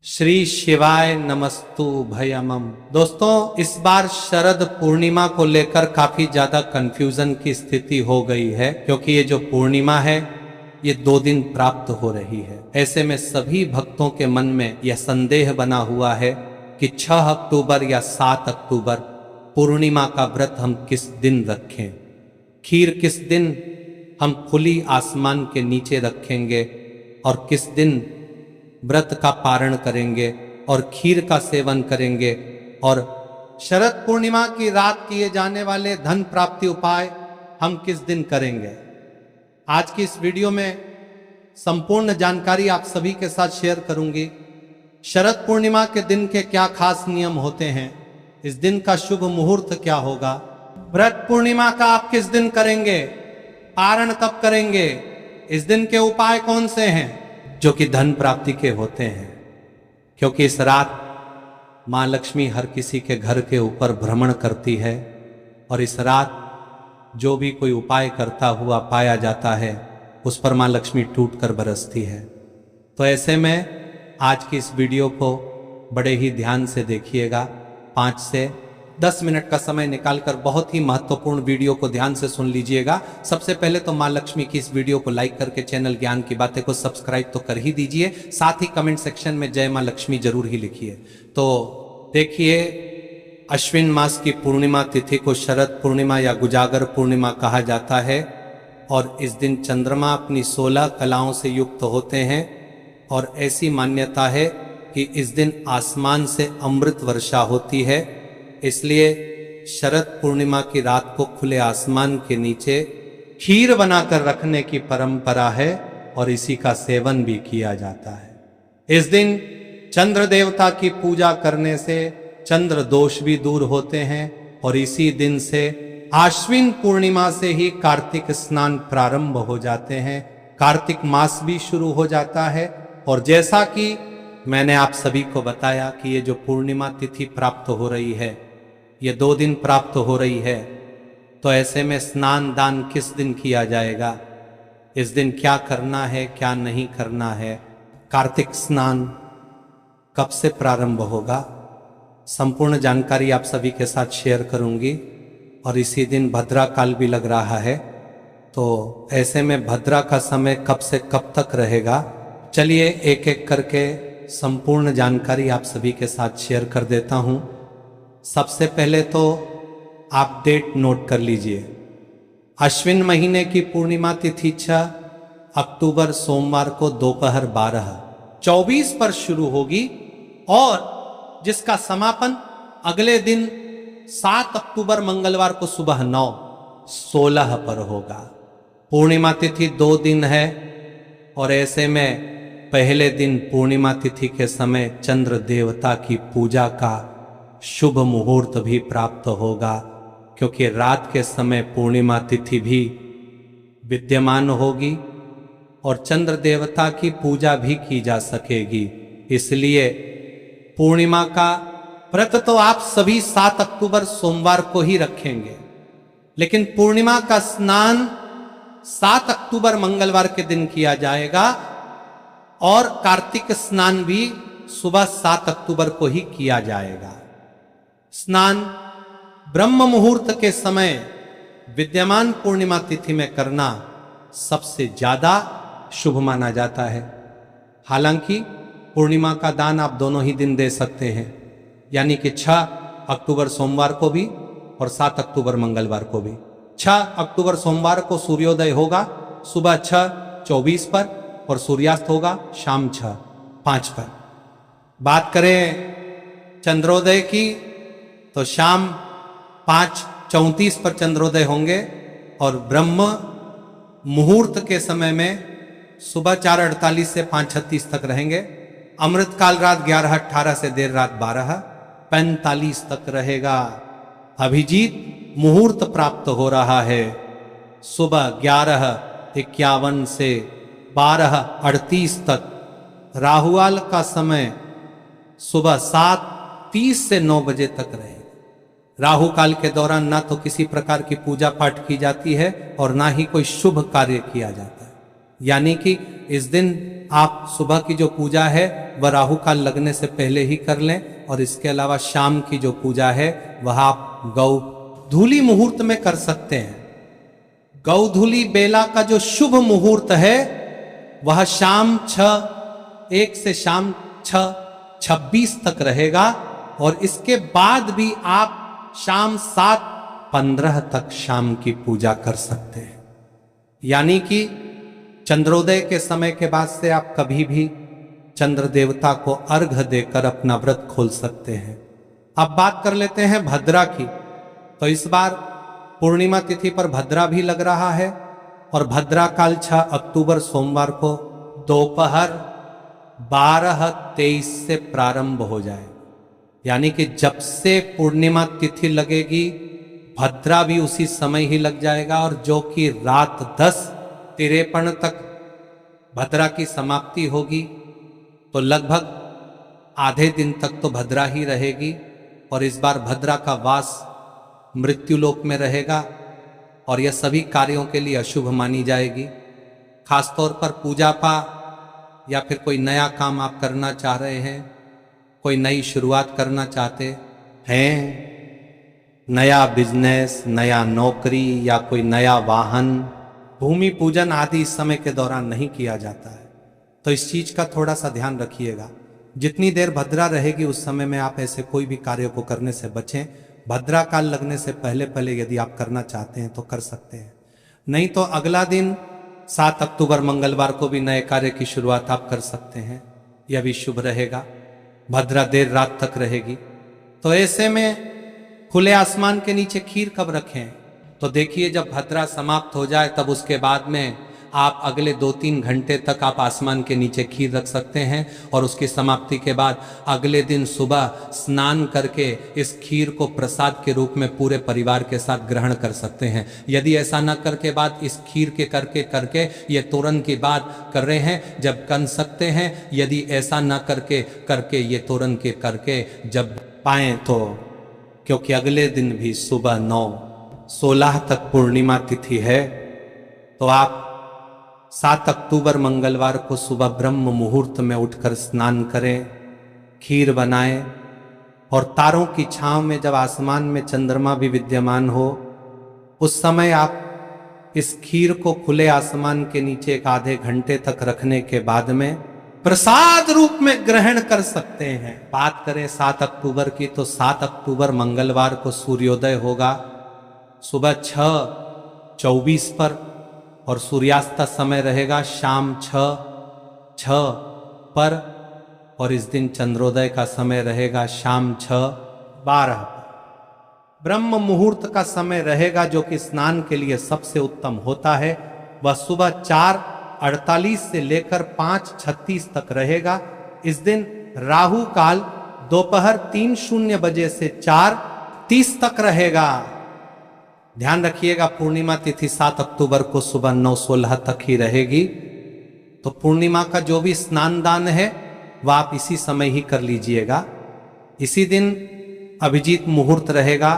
श्री शिवाय नमस्तु भयमम। दोस्तों, इस बार शरद पूर्णिमा को लेकर काफी ज्यादा कंफ्यूजन की स्थिति हो गई है, क्योंकि ये जो पूर्णिमा है ये 2 दिन प्राप्त हो रही है। ऐसे में सभी भक्तों के मन में यह संदेह बना हुआ है कि 6 अक्टूबर या 7 अक्टूबर पूर्णिमा का व्रत हम किस दिन रखें, खीर किस दिन हम खुली आसमान के नीचे रखेंगे और किस दिन व्रत का पारण करेंगे और खीर का सेवन करेंगे, और शरद पूर्णिमा की रात किए जाने वाले धन प्राप्ति उपाय हम किस दिन करेंगे। आज की इस वीडियो में संपूर्ण जानकारी आप सभी के साथ शेयर करूंगी। शरद पूर्णिमा के दिन के क्या खास नियम होते हैं, इस दिन का शुभ मुहूर्त क्या होगा, व्रत पूर्णिमा का आप किस दिन करेंगे, पारण कब करेंगे, इस दिन के उपाय कौन से हैं जो कि धन प्राप्ति के होते हैं। क्योंकि इस रात मां लक्ष्मी हर किसी के घर के ऊपर भ्रमण करती है और इस रात जो भी कोई उपाय करता हुआ पाया जाता है उस पर मां लक्ष्मी टूट कर बरसती है। तो ऐसे में आज की इस वीडियो को बड़े ही ध्यान से देखिएगा। 5 से 10 मिनट का समय निकालकर बहुत ही महत्वपूर्ण वीडियो को ध्यान से सुन लीजिएगा। सबसे पहले तो मां लक्ष्मी की इस वीडियो को लाइक करके चैनल ज्ञान की बातें को सब्सक्राइब तो कर ही दीजिए, साथ ही कमेंट सेक्शन में जय मां लक्ष्मी जरूर ही लिखिए। तो देखिए, अश्विन मास की पूर्णिमा तिथि को शरद पूर्णिमा या गुजागर पूर्णिमा कहा जाता है और इस दिन चंद्रमा अपनी 16 कलाओं से युक्त होते हैं और ऐसी मान्यता है कि इस दिन आसमान से अमृत वर्षा होती है। इसलिए शरद पूर्णिमा की रात को खुले आसमान के नीचे खीर बनाकर रखने की परंपरा है और इसी का सेवन भी किया जाता है। इस दिन चंद्र देवता की पूजा करने से चंद्र दोष भी दूर होते हैं और इसी दिन से आश्विन पूर्णिमा से ही कार्तिक स्नान प्रारंभ हो जाते हैं, कार्तिक मास भी शुरू हो जाता है। और जैसा कि मैंने आप सभी को बताया कि ये जो पूर्णिमा तिथि प्राप्त हो रही है ये 2 दिन प्राप्त हो रही है, तो ऐसे में स्नान दान किस दिन किया जाएगा, इस दिन क्या करना है क्या नहीं करना है, कार्तिक स्नान कब से प्रारंभ होगा, संपूर्ण जानकारी आप सभी के साथ शेयर करूंगी। और इसी दिन भद्रा काल भी लग रहा है, तो ऐसे में भद्रा का समय कब से कब तक रहेगा, चलिए एक एक करके संपूर्ण जानकारी आप सभी के साथ शेयर कर देता हूं। सबसे पहले तो आप डेट नोट कर लीजिए। अश्विन महीने की पूर्णिमा तिथि 6 अक्टूबर सोमवार को दोपहर 12:24 पर शुरू होगी और जिसका समापन अगले दिन 7 अक्टूबर मंगलवार को सुबह 9:16 पर होगा। पूर्णिमा तिथि 2 दिन है और ऐसे में पहले दिन पूर्णिमा तिथि के समय चंद्र देवता की पूजा का शुभ मुहूर्त भी प्राप्त होगा, क्योंकि रात के समय पूर्णिमा तिथि भी विद्यमान होगी और चंद्र देवता की पूजा भी की जा सकेगी। इसलिए पूर्णिमा का व्रत तो आप सभी 7 अक्टूबर सोमवार को ही रखेंगे, लेकिन पूर्णिमा का स्नान 7 अक्टूबर मंगलवार के दिन किया जाएगा और कार्तिक स्नान भी सुबह 7 अक्टूबर को ही किया जाएगा। स्नान ब्रह्म मुहूर्त के समय विद्यमान पूर्णिमा तिथि में करना सबसे ज्यादा शुभ माना जाता है। हालांकि पूर्णिमा का दान आप दोनों ही दिन दे सकते हैं, यानी कि 6 अक्टूबर सोमवार को भी और 7 अक्टूबर मंगलवार को भी। 6 अक्टूबर सोमवार को सूर्योदय होगा सुबह 6:24 पर और सूर्यास्त होगा शाम 6:05 पर। बात करें चंद्रोदय की तो शाम 5:34 पर चंद्रोदय होंगे और ब्रह्म मुहूर्त के समय में सुबह 4:48 से 5:36 तक रहेंगे। अमृतकाल रात 11:18 से देर रात 12:45 तक रहेगा। अभिजीत मुहूर्त प्राप्त हो रहा है सुबह 11:51 से 12:38 तक। राहुकाल का समय सुबह 7:30 से 9 बजे तक रहेगा। राहु काल के दौरान ना तो किसी प्रकार की पूजा पाठ की जाती है और ना ही कोई शुभ कार्य किया जाता है। यानी कि इस दिन आप सुबह की जो पूजा है वह राहु काल लगने से पहले ही कर लें, और इसके अलावा शाम की जो पूजा है वह आप गौधूली मुहूर्त में कर सकते हैं। गौधूली बेला का जो शुभ मुहूर्त है वह शाम 1 से शाम 6:26 तक रहेगा, और इसके बाद भी आप शाम 7:15 तक शाम की पूजा कर सकते हैं। यानी कि चंद्रोदय के समय के बाद से आप कभी भी चंद्र देवता को अर्घ देकर अपना व्रत खोल सकते हैं। अब बात कर लेते हैं भद्रा की। तो इस बार पूर्णिमा तिथि पर भद्रा भी लग रहा है, और भद्रा काल 6 अक्टूबर सोमवार को दोपहर 12:23 से प्रारंभ हो जाए। यानी कि जब से पूर्णिमा तिथि लगेगी भद्रा भी उसी समय ही लग जाएगा, और जो कि रात 10:53 तक भद्रा की समाप्ति होगी। तो लगभग आधे दिन तक तो भद्रा ही रहेगी, और इस बार भद्रा का वास मृत्युलोक में रहेगा, और यह सभी कार्यों के लिए अशुभ मानी जाएगी। खासतौर पर पूजा पाठ या फिर कोई नया काम आप करना चाह रहे हैं, कोई नई शुरुआत करना चाहते हैं, नया बिजनेस, नया नौकरी या कोई नया वाहन, भूमि पूजन आदि इस समय के दौरान नहीं किया जाता है। तो इस चीज का थोड़ा सा ध्यान रखिएगा। जितनी देर भद्रा रहेगी उस समय में आप ऐसे कोई भी कार्य को करने से बचें। भद्रा काल लगने से पहले पहले यदि आप करना चाहते हैं तो कर सकते हैं, नहीं तो अगला दिन 7 अक्टूबर मंगलवार को भी नए कार्य की शुरुआत आप कर सकते हैं, यह भी शुभ रहेगा। भद्रा देर रात तक रहेगी। तो ऐसे में खुले आसमान के नीचे खीर कब रखें? तो देखिए, जब भद्रा समाप्त हो जाए तब उसके बाद में आप अगले 2-3 घंटे तक आप आसमान के नीचे खीर रख सकते हैं, और उसकी समाप्ति के बाद अगले दिन सुबह स्नान करके इस खीर को प्रसाद के रूप में पूरे परिवार के साथ ग्रहण कर सकते हैं। यदि ऐसा न करके बाद इस खीर के करके ये तोरन की बात कर रहे हैं जब कर सकते हैं, यदि ऐसा न करके ये तोरन के करके जब पाएं तो, क्योंकि अगले दिन भी सुबह 9:16 तक पूर्णिमा तिथि है। तो आप 7 अक्टूबर मंगलवार को सुबह ब्रह्म मुहूर्त में उठकर स्नान करें, खीर बनाएं, और तारों की छांव में जब आसमान में चंद्रमा भी विद्यमान हो उस समय आप इस खीर को खुले आसमान के नीचे 1 आधे घंटे तक रखने के बाद में प्रसाद रूप में ग्रहण कर सकते हैं। बात करें 7 अक्टूबर की, तो 7 अक्टूबर मंगलवार को सूर्योदय होगा सुबह 6:24 पर, और सूर्यास्त का समय रहेगा शाम 6:06 पर, और इस दिन चंद्रोदय का समय रहेगा शाम 6:12 पर। ब्रह्म मुहूर्त का समय रहेगा जो कि स्नान के लिए सबसे उत्तम होता है, वह सुबह 4:48 से लेकर 5:36 तक रहेगा। इस दिन राहु काल दोपहर 3:00 बजे से 4:30 तक रहेगा। ध्यान रखिएगा, पूर्णिमा तिथि 7 अक्टूबर को सुबह 9:16 तक ही रहेगी। तो पूर्णिमा का जो भी स्नान दान है वह आप इसी समय ही कर लीजिएगा। इसी दिन अभिजीत मुहूर्त रहेगा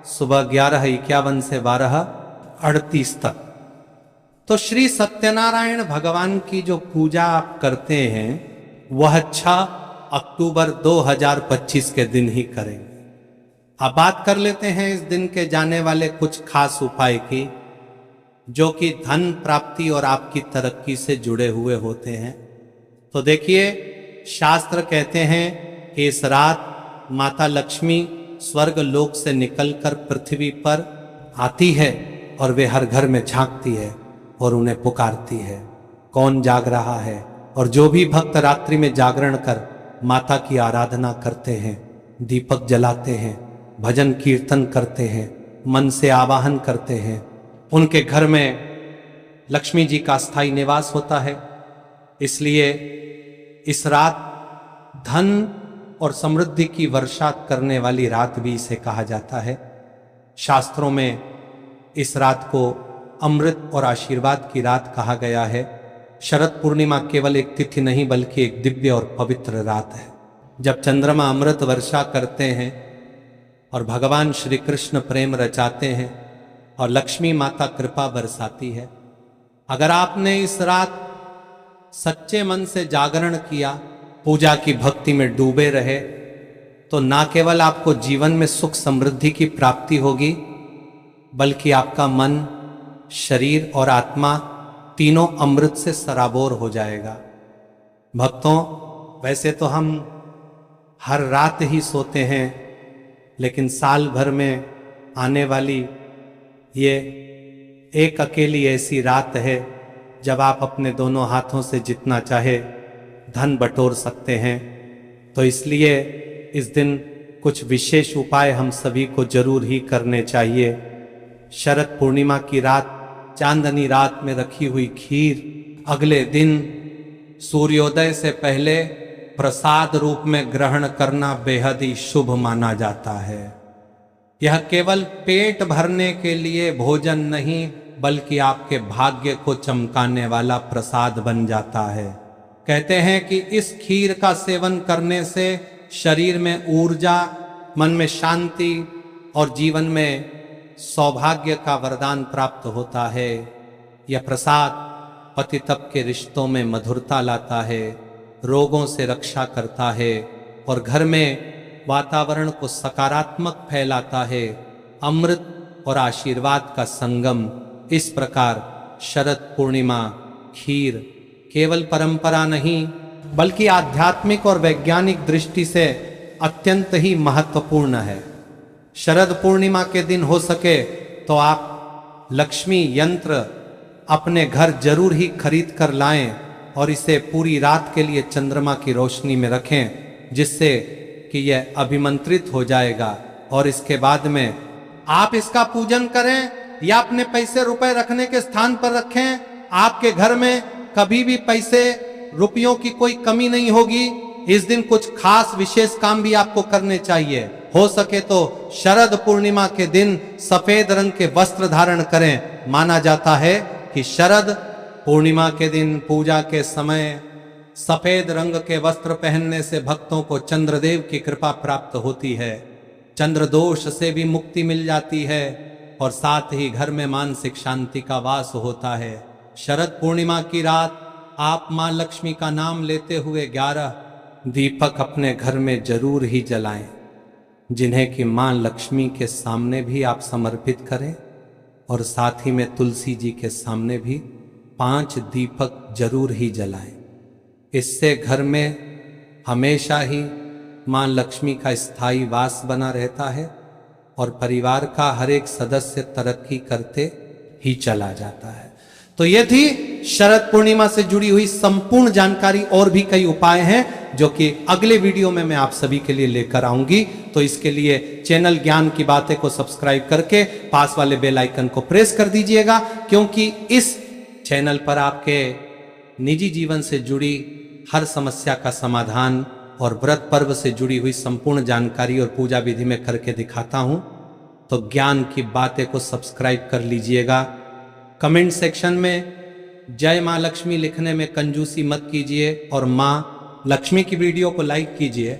सुबह 11:51 से 12:38 तक। तो श्री सत्यनारायण भगवान की जो पूजा आप करते हैं वह 6 अक्टूबर 2025 के दिन ही करेंगे। अब बात कर लेते हैं इस दिन के जाने वाले कुछ खास उपाय की, जो कि धन प्राप्ति और आपकी तरक्की से जुड़े हुए होते हैं। तो देखिए, शास्त्र कहते हैं कि इस रात माता लक्ष्मी स्वर्ग लोक से निकलकर पृथ्वी पर आती है, और वे हर घर में झांकती है और उन्हें पुकारती है, कौन जाग रहा है। और जो भी भक्त रात्रि में जागरण कर माता की आराधना करते हैं, दीपक जलाते हैं, भजन कीर्तन करते हैं, मन से आवाहन करते हैं, उनके घर में लक्ष्मी जी का स्थायी निवास होता है। इसलिए इस रात धन और समृद्धि की वर्षा करने वाली रात भी इसे कहा जाता है। शास्त्रों में इस रात को अमृत और आशीर्वाद की रात कहा गया है। शरद पूर्णिमा केवल एक तिथि नहीं बल्कि एक दिव्य और पवित्र रात है, जब चंद्रमा अमृत वर्षा करते हैं और भगवान श्री कृष्ण प्रेम रचाते हैं और लक्ष्मी माता कृपा बरसाती है। अगर आपने इस रात सच्चे मन से जागरण किया, पूजा की भक्ति में डूबे रहे, तो ना केवल आपको जीवन में सुख समृद्धि की प्राप्ति होगी, बल्कि आपका मन, शरीर और आत्मा तीनों अमृत से सराबोर हो जाएगा। भक्तों, वैसे तो हम हर रात ही सोते हैं, लेकिन साल भर में आने वाली ये एक अकेली ऐसी रात है जब आप अपने दोनों हाथों से जितना चाहे धन बटोर सकते हैं। तो इसलिए इस दिन कुछ विशेष उपाय हम सभी को जरूर ही करने चाहिए। शरद पूर्णिमा की रात, चांदनी रात में रखी हुई खीर अगले दिन सूर्योदय से पहले प्रसाद रूप में ग्रहण करना बेहद ही शुभ माना जाता है। यह केवल पेट भरने के लिए भोजन नहीं, बल्कि आपके भाग्य को चमकाने वाला प्रसाद बन जाता है। कहते हैं कि इस खीर का सेवन करने से शरीर में ऊर्जा, मन में शांति और जीवन में सौभाग्य का वरदान प्राप्त होता है। यह प्रसाद पति तप के रिश्तों में मधुरता लाता है, रोगों से रक्षा करता है और घर में वातावरण को सकारात्मक फैलाता है। अमृत और आशीर्वाद का संगम। इस प्रकार शरद पूर्णिमा खीर केवल परंपरा नहीं, बल्कि आध्यात्मिक और वैज्ञानिक दृष्टि से अत्यंत ही महत्वपूर्ण है। शरद पूर्णिमा के दिन हो सके तो आप लक्ष्मी यंत्र अपने घर जरूर ही खरीद कर लाएं और इसे पूरी रात के लिए चंद्रमा की रोशनी में रखें, जिससे कि यह अभिमंत्रित हो जाएगा। और इसके बाद में आप इसका पूजन करें या अपने पैसे रुपए रखने के स्थान पर रखें, आपके घर में कभी भी पैसे रुपयों की कोई कमी नहीं होगी। इस दिन कुछ खास विशेष काम भी आपको करने चाहिए। हो सके तो शरद पूर्णिमा के दिन सफेद रंग के वस्त्र धारण करें। माना जाता है कि शरद पूर्णिमा के दिन पूजा के समय सफेद रंग के वस्त्र पहनने से भक्तों को चंद्रदेव की कृपा प्राप्त होती है, चंद्र दोष से भी मुक्ति मिल जाती है और साथ ही घर में मानसिक शांति का वास होता है। शरद पूर्णिमा की रात आप मां लक्ष्मी का नाम लेते हुए 11 दीपक अपने घर में जरूर ही जलाएं, जिन्हें कि मां लक्ष्मी के सामने भी आप समर्पित करें और साथ ही में तुलसी जी के सामने भी 5 दीपक जरूर ही जलाएं। इससे घर में हमेशा ही मां लक्ष्मी का स्थायी वास बना रहता है और परिवार का हर एक सदस्य तरक्की करते ही चला जाता है। तो ये थी शरद पूर्णिमा से जुड़ी हुई संपूर्ण जानकारी। और भी कई उपाय हैं जो कि अगले वीडियो में मैं आप सभी के लिए लेकर आऊंगी। तो इसके लिए चैनल ज्ञान की बातें को सब्सक्राइब करके पास वाले बेल आइकन को प्रेस कर दीजिएगा, क्योंकि इस चैनल पर आपके निजी जीवन से जुड़ी हर समस्या का समाधान और व्रत पर्व से जुड़ी हुई संपूर्ण जानकारी और पूजा विधि में करके दिखाता हूं। तो ज्ञान की बातें को सब्सक्राइब कर लीजिएगा। कमेंट सेक्शन में जय मां लक्ष्मी लिखने में कंजूसी मत कीजिए और मां लक्ष्मी की वीडियो को लाइक कीजिए।